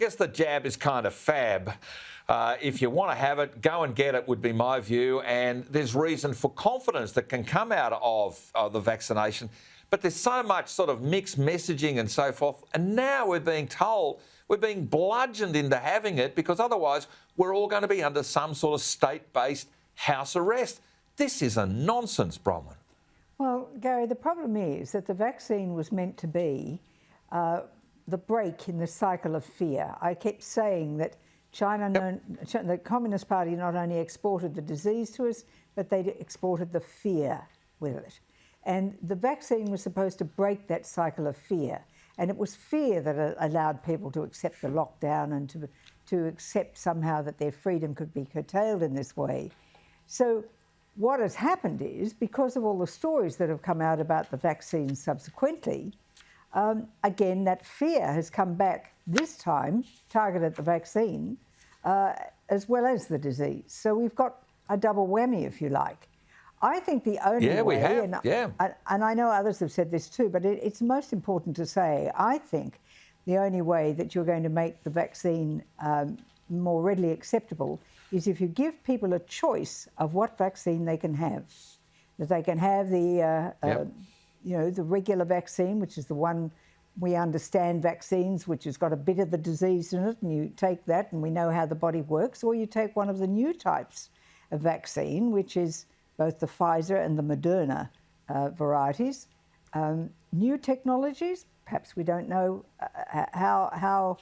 guess the jab is kind of fab. If you want to have it, go and get it would be my view. And there's reason for confidence that can come out of the vaccination. But there's so much sort of mixed messaging and so forth. And now we're being told, we're being bludgeoned into having it because otherwise we're all going to be under some sort of state-based house arrest. This is a nonsense, Bronwyn. Well, Gary, the problem is that the vaccine was meant to be the break in the cycle of fear. I kept saying that the Communist Party not only exported the disease to us, but they exported the fear with it. And the vaccine was supposed to break that cycle of fear. And it was fear that allowed people to accept the lockdown and to accept somehow that their freedom could be curtailed in this way. So what has happened is, because of all the stories that have come out about the vaccine subsequently, again, that fear has come back this time, targeted at the vaccine, as well as the disease. So we've got a double whammy, if you like. I think the only way, we have. And I know others have said this too, but it's most important to say, I think the only way that you're going to make the vaccine more readily acceptable is if you give people a choice of what vaccine they can have. That they can have the, the regular vaccine, which is the one we understand vaccines, which has got a bit of the disease in it, and you take that and we know how the body works, or you take one of the new types of vaccine, which is both the Pfizer and the Moderna varieties. New technologies, perhaps we don't know how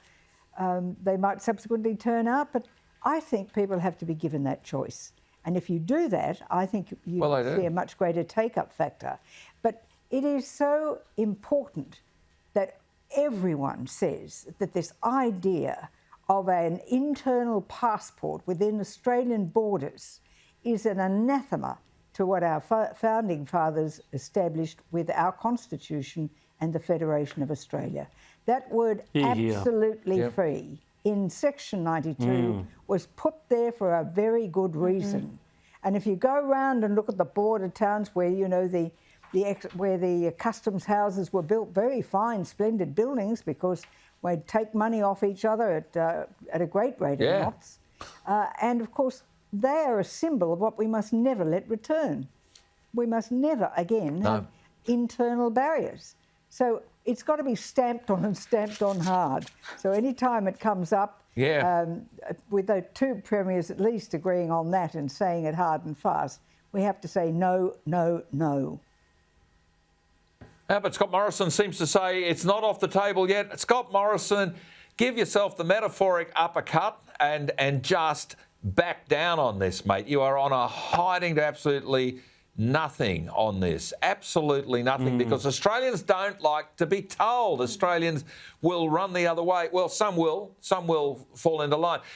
they might subsequently turn out, but I think people have to be given that choice. And if you do that, I think you see a much greater take-up factor. But it is so important that everyone says that this idea of an internal passport within Australian borders is an anathema to what our founding fathers established with our Constitution and the Federation of Australia. That word absolutely free in Section 92 was put there for a very good reason. And if you go around and look at the border towns where, you know, where the customs houses were built, very fine, splendid buildings, because we'd take money off each other at a great rate of knots. And of course, they are a symbol of what we must never let return. We must never again have internal barriers. So it's got to be stamped on and stamped on hard. So any time it comes up, with the two premiers at least agreeing on that and saying it hard and fast, we have to say no, no, no. But Scott Morrison seems to say it's not off the table yet. Scott Morrison, give yourself the metaphoric uppercut and just back down on this, mate. You are on a hiding to absolutely nothing on this. Absolutely nothing, because Australians don't like to be told. Australians will run the other way. Well, some will fall into line.